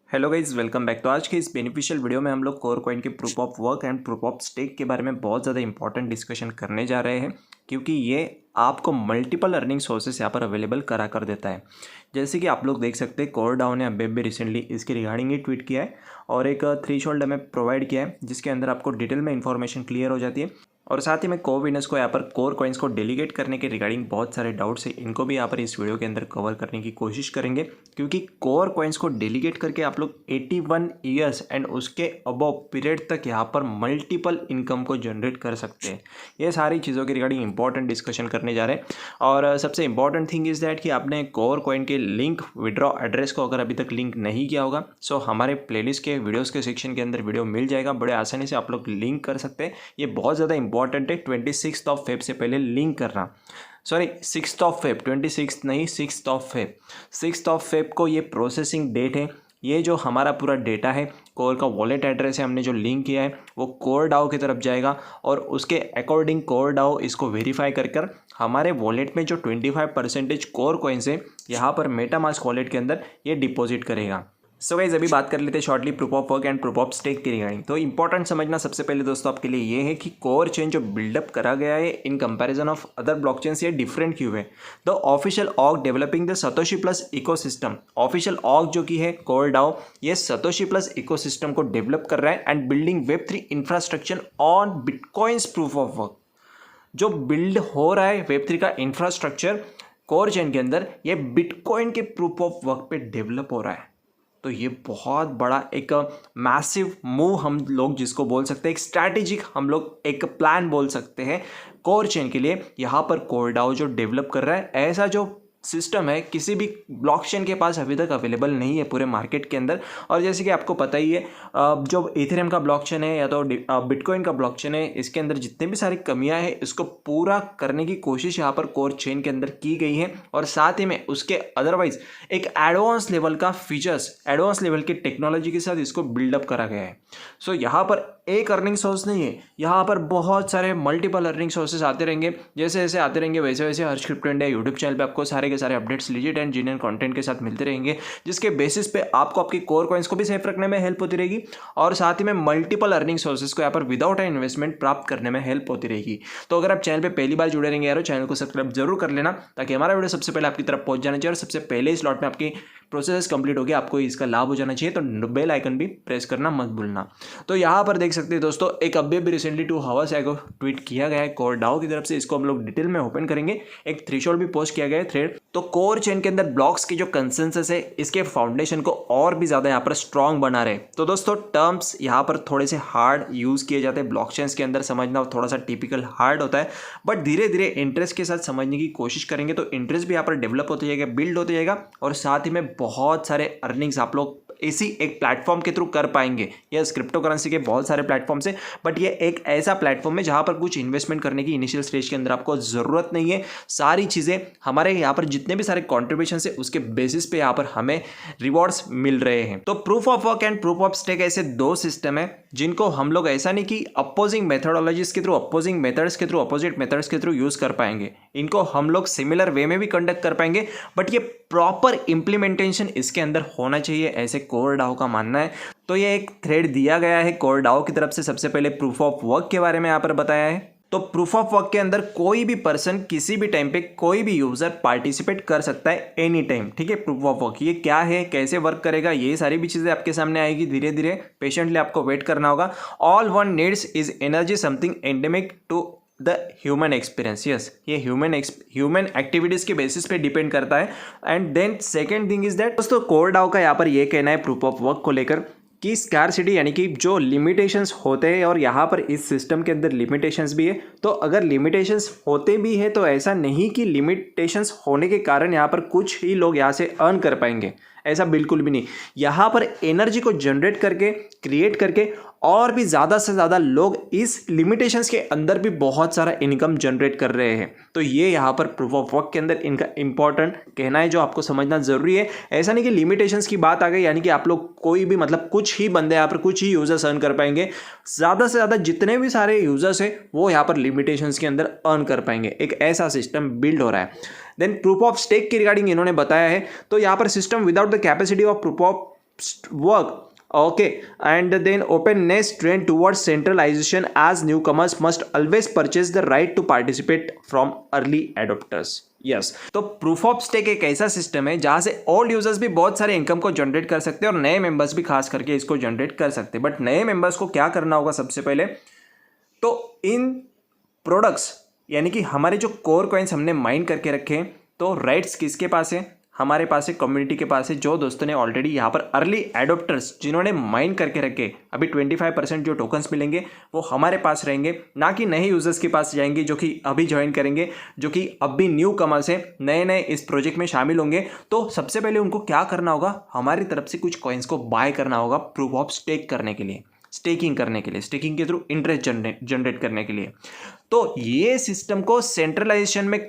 Hello guys, welcome back. तो आज के इस बेनिफिशियल वीडियो में हम लोग कोर कॉइन के proof of work and proof of stake के बारे में बहुत ज़्यादा इंपॉर्टेंट डिस्कशन करने जा रहे हैं, क्योंकि ये आपको मल्टीपल अर्निंग सोर्सेस यहाँ पर अवेलेबल करा कर देता है। जैसे कि आप लोग देख सकते हैं, कोर डाओ ने अभी भी रिसेंटली इसके रिगार्डिंग ही ट्वीट किया है और एक थ्रेशोल्ड हमें प्रोवाइड किया है, जिसके अंदर आपको डिटेल में इंफॉर्मेशन क्लियर हो जाती है। और साथ ही में कोविनर्स को यहाँ पर कोर कॉइन्स को डेलीगेट करने के रिगार्डिंग बहुत सारे डाउट्स हैं, इनको भी यहाँ पर इस वीडियो के अंदर कवर करने की कोशिश करेंगे, क्योंकि कोर कॉइन्स को डेलीगेट करके आप लोग 81 ईयर्स एंड उसके अबव पीरियड तक यहाँ पर मल्टीपल इनकम को जनरेट कर सकते हैं। ये सारी चीज़ों के रिगार्डिंग इंपॉर्टेंट डिस्कशन करने जा रहे हैं। और सबसे इंपॉर्टेंट थिंग इज़ दैट कि आपने कोर कॉइन के लिंक विड्रॉ एड्रेस को अगर अभी तक लिंक नहीं किया होगा, सो हमारे प्लेलिस्ट के वीडियोज़ के सेक्शन के अंदर वीडियो मिल जाएगा, बड़े आसानी से आप लोग लिंक कर सकते हैं। ये बहुत ज़्यादा इंपॉर्टेंट है। 26 फेब से पहले लिंक करना, सॉरी 6 फेब, 26 नहीं 6 फेब को ये प्रोसेसिंग डेट है। ये जो हमारा पूरा डेटा है, कोर का वॉलेट एड्रेस है, हमने जो लिंक किया है वो कोर डाओ की तरफ जाएगा और उसके अकॉर्डिंग कोर डाओ इसको वेरीफाई कर हमारे वॉलेट में जो 25% कोर कॉइन्स है यहाँ पर मेटामास्क वॉलेट के अंदर ये डिपॉजिट करेगा। सो गाइस, अभी बात कर लेते हैं shortly proof of work and proof of stake की रिगार्डिंग। तो इंपॉर्टेंट समझना सबसे पहले दोस्तों आपके लिए ये है कि कोर चेन जो बिल्डअप करा गया है in comparison of other blockchains, ये डिफरेंट क्यों है। The official org developing the Satoshi plus ecosystem, official org जो कि है कोर डाओ, ये सतोशी प्लस इकोसिस्टम को डेवलप कर रहा है and building Web3 infrastructure on bitcoins proof of work. जो बिल्ड हो रहा है वेब3 का इंफ्रास्ट्रक्चर कोर चेन के अंदर, ये बिटकॉइन के प्रूफ ऑफ वर्क पे डेवलप हो रहा है। तो ये बहुत बड़ा एक मैसिव मूव हम लोग जिसको बोल सकते हैं, एक स्ट्रैटेजिक हम लोग एक प्लान बोल सकते हैं कोर चेन के लिए। यहाँ पर कोर डाओ जो डेवलप कर रहा है, ऐसा जो सिस्टम है किसी भी ब्लॉकचेन के पास अभी तक अवेलेबल नहीं है पूरे मार्केट के अंदर। और जैसे कि आपको पता ही है, जो इथेरियम का ब्लॉकचेन है या तो बिटकॉइन का ब्लॉकचेन है, इसके अंदर जितने भी सारी कमियां हैं इसको पूरा करने की कोशिश यहाँ पर कोर चेन के अंदर की गई है। और साथ ही में उसके अदरवाइज एक एडवांस लेवल का फीचर्स, एडवांस लेवल की टेक्नोलॉजी के साथ इसको बिल्डअप करा गया है। सो यहाँ पर एक अर्निंग सोर्स नहीं है, यहाँ पर बहुत सारे मल्टीपल अर्निंग सोर्सेज आते रहेंगे। जैसे जैसे आते रहेंगे वैसे वैसे हर्ष क्रिप्टो इंडिया यूट्यूब चैनल पे आपको सारे के सारे अपडेट्स लीजिट एंड जेन्युइन कंटेंट के साथ मिलते रहेंगे, जिसके बेसिस पे आपको आपकी कोर कॉइन्स को भी सेफ रखने में हेल्प होती रहेगी और साथ ही में मल्टीपल अर्निंग सोर्सेज को यहाँ पर विदाउट एन इन्वेस्टमेंट प्राप्त करने में हेल्प होती रहेगी। तो अगर आप चैनल पे पहली बार जुड़े रहेंगे यारो, चैनल को सब्सक्राइब जरूर कर लेना, ताकि हमारा वीडियो सबसे पहले आपकी तरफ पहुंच जाना चाहिए और सबसे पहले स्लॉट में आपकी प्रोसेस कंप्लीट होगी, आपको इसका लाभ हो जाना चाहिए। तो बेल आइकन भी प्रेस करना मत भूलना। तो यहाँ पर देख सकते हैं दोस्तों, एक अभी भी रिसेंटली 2 आवर्स अगो ट्वीट किया गया है कोर डाओ की तरफ से, इसको हम लोग डिटेल में ओपन करेंगे। एक थ्रेशोल्ड भी पोस्ट किया गया है थ्रेड। तो कोर चेन के अंदर ब्लॉक्स की जो कंसेंसस है, इसके फाउंडेशन को और भी ज्यादा यहाँ पर स्ट्रॉन्ग बना रहे। तो दोस्तों टर्म्स यहाँ पर थोड़े से हार्ड यूज किए जाते हैं, ब्लॉकचेन्स के अंदर समझना थोड़ा सा टिपिकल हार्ड होता है, बट धीरे धीरे इंटरेस्ट के साथ समझने की कोशिश करेंगे तो इंटरेस्ट भी यहाँ पर डेवलप होते जाएगा, बिल्ड होते जाएगा। और साथ ही में बहुत सारे अर्निंग्स आप लोग इसी एक प्लेटफॉर्म के थ्रू कर पाएंगे। यह क्रिप्टो करेंसी के बहुत सारे प्लेटफॉर्म्स है, बट ये एक ऐसा प्लेटफॉर्म है जहां पर कुछ इन्वेस्टमेंट करने की इनिशियल स्टेज के अंदर आपको जरूरत नहीं है। सारी चीजें हमारे यहाँ पर जितने भी सारे कॉन्ट्रीब्यूशन है उसके बेसिस पे यहाँ पर हमें रिवॉर्ड्स मिल रहे हैं। तो proof of work and proof of stake ऐसे 2 सिस्टम है जिनको हम लोग ऐसा नहीं कि अपोजिंग मेथोडोलॉजीज के थ्रू, अपोजिंग मेथड्स के थ्रू, अपोजिट मेथड्स के थ्रू यूज कर पाएंगे। इनको हम लोग सिमिलर वे में भी कंडक्ट कर पाएंगे, बट ये प्रॉपर इंप्लीमेंटेशन इसके अंदर होना चाहिए, ऐसे कोर डाओ का मानना है। तो ये एक थ्रेड दिया गया है कोर डाओ की तरफ से। सबसे पहले प्रूफ ऑफ वर्क के बारे में यहाँ पर बताया है। तो प्रूफ ऑफ वर्क के अंदर कोई भी पर्सन किसी भी टाइम पे, कोई भी यूजर पार्टिसिपेट कर सकता है एनी टाइम। ठीक है, प्रूफ ऑफ वर्क ये क्या है, कैसे वर्क करेगा, ये सारी भी चीजें आपके सामने आएगी धीरे धीरे। पेशेंटली आपको वेट करना होगा। All one needs is energy, something endemic to the human experience. Yes, ये ह्यूमन एक्टिविटीज के बेसिस पे डिपेंड करता है। And then second thing is that दोस्तों, कोर डाओ का यहाँ पर ये कहना है प्रूफ ऑफ वर्क को लेकर कि स्कार्सिटी यानी कि जो लिमिटेशंस होते हैं, और यहाँ पर इस सिस्टम के अंदर लिमिटेशंस भी है। तो अगर लिमिटेशंस होते भी है तो ऐसा नहीं कि लिमिटेशंस होने के कारण यहाँ पर कुछ ही लोग यहाँ से अर्न कर पाएंगे, ऐसा बिल्कुल भी नहीं। यहाँ पर एनर्जी को जनरेट करके, क्रिएट करके और भी ज़्यादा से ज़्यादा लोग इस लिमिटेशंस के अंदर भी बहुत सारा इनकम जनरेट कर रहे हैं। तो ये यहाँ पर प्रूफ ऑफ वर्क के अंदर इनका इंपॉर्टेंट कहना है जो आपको समझना जरूरी है। ऐसा नहीं कि लिमिटेशंस की बात आ गई यानी कि आप लोग कोई भी, मतलब कुछ ही बंदे यहाँ पर, कुछ ही यूजर्स अर्न कर पाएंगे। ज़्यादा से ज़्यादा जितने भी सारे यूजर्स हैं वो यहाँ पर लिमिटेशंस के अंदर अर्न कर पाएंगे। एक ऐसा सिस्टम बिल्ड हो रहा है। देन प्रूफ ऑफ स्टेक की रिगार्डिंग इन्होंने बताया है। तो यहाँ पर system without the capacity of proof of work. Okay, and then openness trend towards centralization as newcomers must always purchase the right to participate from early adopters. Yes, तो proof of stake एक ऐसा system है जहां से old users भी बहुत सारे income को जनरेट कर सकते हैं और नए मेंबर्स भी खास करके इसको जनरेट कर सकते हैं। बट नए मेंबर्स को क्या करना होगा सबसे पहले, तो इन प्रोडक्ट्स यानी कि हमारे जो कोर कॉइन्स हमने माइन करके रखे हैं, तो राइट्स किसके पास है, हमारे पास है, कम्युनिटी के पास है। जो दोस्तों ने ऑलरेडी यहाँ पर अर्ली एडोप्टर्स जिन्होंने माइन करके रखे, अभी 25% जो टोकन्स मिलेंगे वो हमारे पास रहेंगे, ना कि नए यूजर्स के पास जाएंगे जो कि अभी ज्वाइन करेंगे, जो कि अब भी न्यू कमर्स हैं, नए नए इस प्रोजेक्ट में शामिल होंगे। तो सबसे पहले उनको क्या करना होगा, हमारी तरफ से कुछ कॉइन्स को बाय करना होगा प्रूफ ऑफ स्टेक करने के लिए, स्टेकिंग करने के लिए, स्टेकिंग के थ्रू इंटरेस्ट जनरेट करने के लिए। तो ये सिस्टम को सेंट्रलाइजेशन में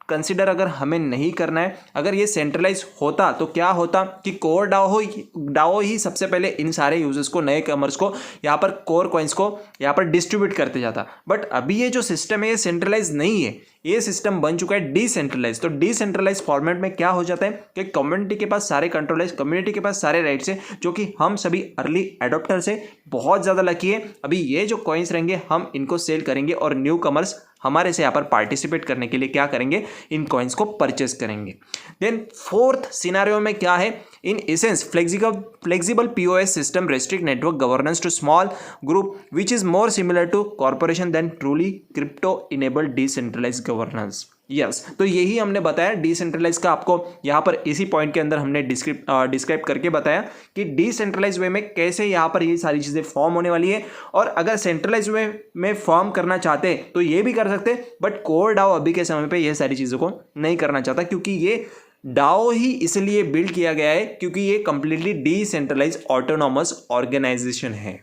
कंसिडर अगर हमें नहीं करना है, अगर ये सेंट्रलाइज होता तो क्या होता कि कोर डाओ ही सबसे पहले इन सारे यूजर्स को, नए कमर्स को यहाँ पर कोर कॉइन्स को यहाँ पर डिस्ट्रीब्यूट करते जाता। बट अभी ये जो सिस्टम है ये सेंट्रलाइज नहीं है, ये सिस्टम बन चुका है डिसेंट्रलाइज। तो डिसेंट्रलाइज फॉर्मेट में क्या हो जाता है कि कम्युनिटी के पास सारे कंट्रोल है, कम्युनिटी के पास सारे राइट्स है, जो कि हम सभी अर्ली एडोप्टर से बहुत ज़्यादा लकी है। अभी ये जो कॉइन्स रहेंगे हम इनको सेल करेंगे और न्यू कमर्स हमारे से यहाँ पर पार्टिसिपेट करने के लिए क्या करेंगे, इन कॉइन्स को परचेस करेंगे। देन फोर्थ सिनारियो में क्या है, in essence flexible POS system restrict network governance to small group which is more similar to corporation than truly crypto enabled decentralize governance. Yes, तो यही हमने बताया डिसेंट्रलाइज का, आपको यहाँ पर इसी पॉइंट के अंदर हमने डिस्क्राइब करके बताया कि डिसेंट्रलाइज वे में कैसे यहाँ पर ये सारी चीज़ें फॉर्म होने वाली है। और अगर सेंट्रलाइज वे में फॉर्म करना चाहते तो ये भी कर सकते, बट कोर डाओ अभी के समय पे ये सारी चीज़ों को नहीं करना चाहता, क्योंकि ये डाओ ही इसलिए बिल्ड किया गया है क्योंकि ये कंप्लीटली डिसेंट्रलाइज ऑटोनॉमस ऑर्गेनाइजेशन है।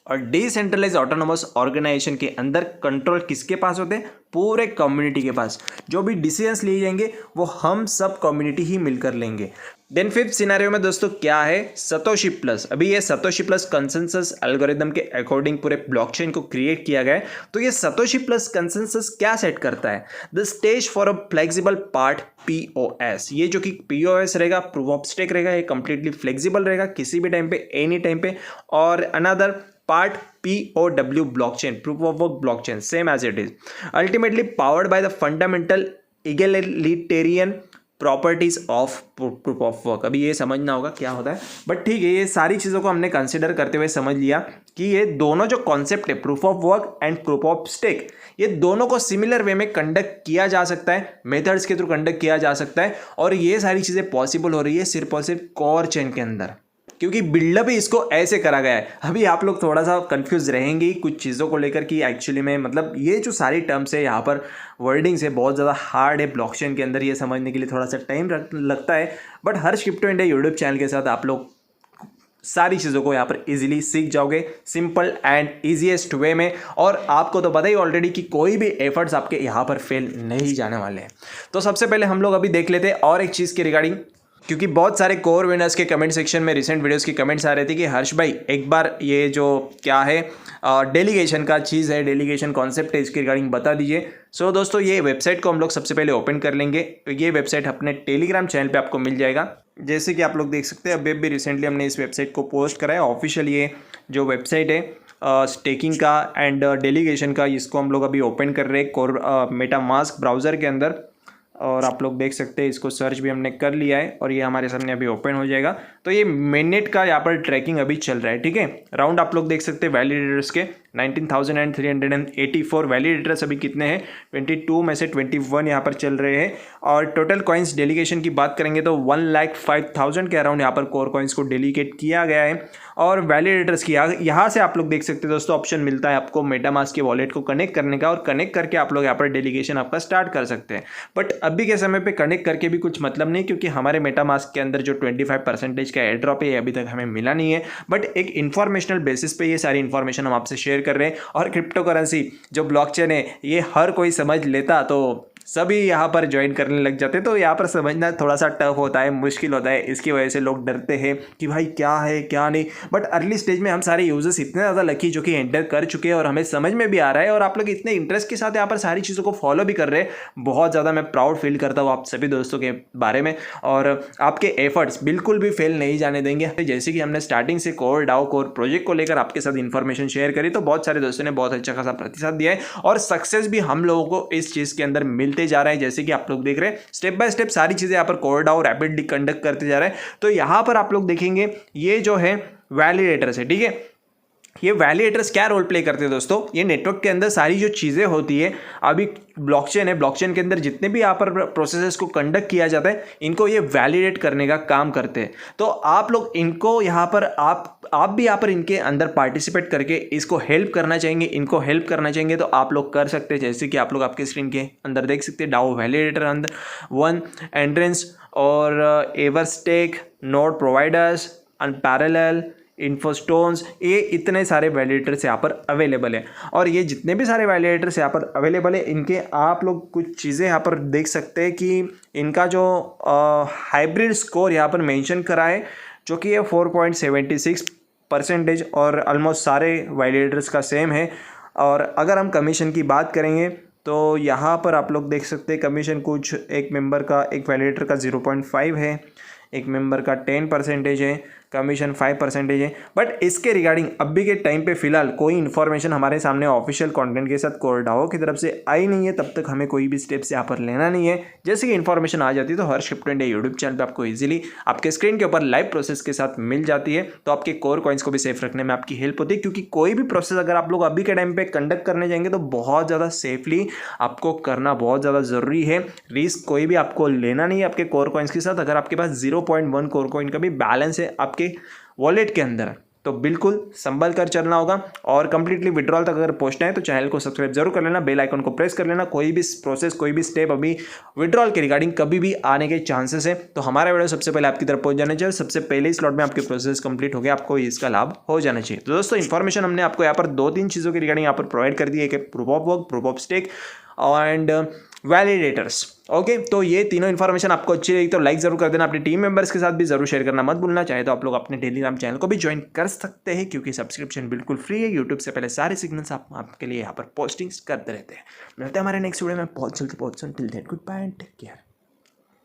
और डिसेंट्रलाइज ऑटोनोमस ऑर्गेनाइजेशन के अंदर कंट्रोल किसके पास होते हैं, पूरे कम्युनिटी के पास। जो भी डिसीजंस लिए जाएंगे वो हम सब कम्युनिटी ही मिलकर लेंगे। देन फिफ्थ सिनेरियो में दोस्तों क्या है, सतोशी प्लस। अभी ये सतोशी प्लस कंसेंसस एल्गोरिदम के अकॉर्डिंग पूरे ब्लॉकचेन को क्रिएट किया गया है। तो ये सतोशी प्लस कंसेंसस क्या सेट करता है, the stage for a flexible part POS। ये जो कि POS रहेगा, प्रूफ ऑफ स्टेक रहेगा, ये कंप्लीटली फ्लेक्सिबल रहेगा किसी भी टाइम पे, एनी टाइम पे। और another part POW blockchain, proof of work blockchain, same as it is, ultimately powered by the fundamental egalitarian properties of proof of work. अभी ये समझना होगा क्या होता है, बट ठीक है, ये सारी चीज़ों को हमने कंसिडर करते हुए समझ लिया कि ये दोनों जो कॉन्सेप्ट है, proof of work and proof of stake, ये दोनों को सिमिलर वे में कंडक्ट किया जा सकता है, मेथड्स के थ्रू कंडक्ट किया जा सकता है। और ये सारी चीज़ें पॉसिबल हो रही है सिर्फ और सिर्फ कोर चेन के अंदर, क्योंकि बिल्डअप ही इसको ऐसे करा गया है। अभी आप लोग थोड़ा सा कंफ्यूज रहेंगे कुछ चीज़ों को लेकर कि एक्चुअली में मतलब ये जो सारी टर्म्स है यहाँ पर वर्डिंग्स है बहुत ज़्यादा हार्ड है ब्लॉकचेन के अंदर, ये समझने के लिए थोड़ा सा टाइम लगता है। But Harsh crypto India YouTube channel के साथ आप लोग सारी चीज़ों को यहाँ पर इजीली सीख जाओगे, सिंपल एंड ईजीएस्ट वे में। और आपको तो पता ही ऑलरेडी कि कोई भी एफर्ट्स आपके यहाँ पर फेल नहीं जाने वाले हैं। तो सबसे पहले हम लोग अभी देख लेते हैं और एक चीज़ के रिगार्डिंग, क्योंकि बहुत सारे कोर विनर्स के कमेंट सेक्शन में रिसेंट वीडियोस की कमेंट्स आ रहे थे कि हर्ष भाई एक बार ये जो क्या है डेलीगेशन का चीज़ है, डेलीगेशन कॉन्सेप्ट है, इसके रिगार्डिंग बता दीजिए। सो दोस्तों ये वेबसाइट को हम लोग सबसे पहले ओपन कर लेंगे। ये वेबसाइट अपने टेलीग्राम चैनल पे आपको मिल जाएगा। जैसे कि आप लोग देख सकते हैं अभी भी रिसेंटली हमने इस वेबसाइट को पोस्ट करा है ऑफिशियल। ये जो वेबसाइट है स्टेकिंग का एंड डेलीगेशन का, इसको हम लोग अभी ओपन कर रहे हैं कोर मेटामास्क ब्राउज़र के अंदर। और आप लोग देख सकते हैं इसको सर्च भी हमने कर लिया है और ये हमारे सामने अभी ओपन हो जाएगा। तो ये मिनट का यहाँ पर ट्रैकिंग अभी चल रहा है, ठीक है। राउंड आप लोग देख सकते हैं वैलिडेटर्स के 19,384 वैलिडेटर्स अभी कितने हैं, 22 में से 21 यहाँ पर चल रहे हैं। और टोटल कॉइन्स डेलीगेशन की बात करेंगे तो 1,05,000 के अराउंड यहाँ पर कोर कॉइन्स को डेलीगेट किया गया है। और वैलिडेटर्स की यहाँ से आप लोग देख सकते हैं दोस्तों ऑप्शन मिलता है आपको मेटामास्क के वॉलेट को कनेक्ट करने का, और कनेक्ट करके आप लोग यहाँ पर डेलीगेशन आपका स्टार्ट कर सकते हैं। बट अभी के समय पे कनेक्ट करके भी कुछ मतलब नहीं, क्योंकि हमारे मेटामास्क के अंदर जो 25% का एयर ड्रॉप है अभी तक हमें मिला नहीं है। बट एक इन्फॉर्मेशनल बेसिस पे ये सारी इन्फॉर्मेशन हम आपसे शेयर कर रहे हैं। और क्रिप्टो करेंसी जो ब्लॉकचेन है ये हर कोई समझ लेता तो सभी यहाँ पर ज्वाइन करने लग जाते हैं। तो यहाँ पर समझना थोड़ा सा टफ होता है, मुश्किल होता है, इसकी वजह से लोग डरते हैं कि भाई क्या है क्या नहीं। बट अर्ली स्टेज में हम सारे यूजर्स इतने ज़्यादा लकी जो कि एंटर कर चुके हैं और हमें समझ में भी आ रहा है, और आप लोग इतने इंटरेस्ट के साथ यहाँ पर सारी चीज़ों को फॉलो भी कर रहे हैं। बहुत ज़्यादा मैं प्राउड फील करता हूँ आप सभी दोस्तों के बारे में, और आपके एफर्ट्स बिल्कुल भी फेल नहीं जाने देंगे। जैसे कि हमने स्टार्टिंग से कोर डाओ कोर प्रोजेक्ट को लेकर आपके साथ इन्फॉर्मेशन शेयर करी, तो बहुत सारे दोस्तों ने बहुत अच्छा खासा प्रतिसाद दिया है, और सक्सेस भी हम लोगों को इस चीज़ के अंदर मिलते जा रहा है। जैसे कि आप लोग देख रहे हैं स्टेप बाय स्टेप सारी चीज़ें यहाँ पर कोर डाओ रैपिडली कंडक्ट करते जा रहे हैं। तो यहाँ पर आप लोग देखेंगे ये जो है वैलिडेटर्स है, ठीक है। ये वैलिडेटर्स क्या रोल प्ले करते हैं दोस्तों, ये नेटवर्क के अंदर सारी जो चीज़ें होती है, अभी ब्लॉकचेन है, ब्लॉकचेन के अंदर जितने भी यहाँ पर प्रोसेसेस को कंडक्ट किया जाता है, इनको ये वैलिडेट करने का काम करते हैं। तो आप लोग इनको यहाँ पर आप भी यहाँ पर इनके अंदर पार्टिसिपेट करके इसको हेल्प करना चाहेंगे, इनको हेल्प करना चाहेंगे तो आप लोग कर सकते हैं। जैसे कि आप लोग आपके स्क्रीन के अंदर देख सकते हैं डाओ वैलिडेटर अंदर वन एंट्रेंस और एवरस्टेक, नोड प्रोवाइडर्स, अनपैरेलल, इन्फोस्टोन्स, ये इतने सारे वैलिडेटर्स यहाँ पर अवेलेबल है। और ये जितने भी सारे वैलिडेटर्स यहाँ पर अवेलेबल है, इनके आप लोग कुछ चीज़ें यहाँ पर देख सकते हैं कि इनका जो हाइब्रिड स्कोर यहाँ पर मेंशन करा है, जो कि ये 4.76% और ऑलमोस्ट सारे वैलिडेटर्स का सेम है। और अगर हम कमीशन की बात करेंगे तो यहाँ पर आप लोग देख सकते हैं कमीशन कुछ एक मेंबर का, एक वैलिडेटर का 0.5 है, एक मेंबर का 10% है, कमीशन 5% है। बट इसके रिगार्डिंग अभी के टाइम पे फिलहाल कोई इन्फॉर्मेशन हमारे सामने ऑफिशियल कंटेंट के साथ कोर डाओ की तरफ से आई नहीं है, तब तक हमें कोई भी स्टेप्स यहाँ पर लेना नहीं है। जैसे कि इन्फॉर्मेशन आ जाती है तो हर्ष क्रिप्टो इंडिया यूट्यूब चैनल पे आपको इजीली आपके स्क्रीन के ऊपर लाइव प्रोसेस के साथ मिल जाती है। तो आपके कोर कॉइन्स को भी सेफ रखने में आपकी हेल्प होती है, क्योंकि कोई भी प्रोसेस अगर आप लोग अभी के टाइम पे कंडक्ट करने जाएंगे तो बहुत ज़्यादा सेफली आपको करना बहुत ज़्यादा ज़रूरी है। रिस्क कोई भी आपको लेना नहीं है आपके कोर कॉइन्स के साथ। अगर आपके पास 0.1 कोर कॉइन का भी बैलेंस है आपके वॉलेट के अंदर, तो बिल्कुल संभल कर चलना होगा। और कंप्लीटली विड्रॉल तक अगर पहुंचना है तो चैनल को सब्सक्राइब जरूर कर लेना, बेल आइकन को प्रेस कर लेना। कोई भी प्रोसेस, कोई भी स्टेप अभी विड्रॉल के रिगार्डिंग कभी भी आने के चांसेस है, तो हमारा वीडियो सबसे पहले आपकी तरफ पहुंच जाना चाहिए। सबसे पहले ही स्लॉट में आपके प्रोसेस कंप्लीट हो गया, आपको इसका लाभ हो जाना चाहिए। तो दोस्तों इन्फॉर्मेशन हमने आपको यहाँ पर 2-3 चीज़ों के रिगार्डिंग यहाँ पर प्रोवाइड कर दी है, एक proof of work, proof of stake and validators. Okay, तो ये तीनों इन्फॉर्मेशन आपको अच्छी लगी तो लाइक जरूर कर देना, अपने टीम मेंबर्स के साथ भी जरूर शेयर करना मत भूलना। चाहे तो आप लोग अपने टेलीग्राम चैनल को भी ज्वाइन कर सकते हैं, क्योंकि सब्सक्रिप्शन बिल्कुल फ्री है। यूट्यूब से पहले सारे सिग्नल्स आपके लिए यहाँ पर पोस्टिंग्स करते रहते हैं। मिलते हैं हमारे नेक्स्ट वीडियो में बहुत जल्दी। Till then goodbye and take care.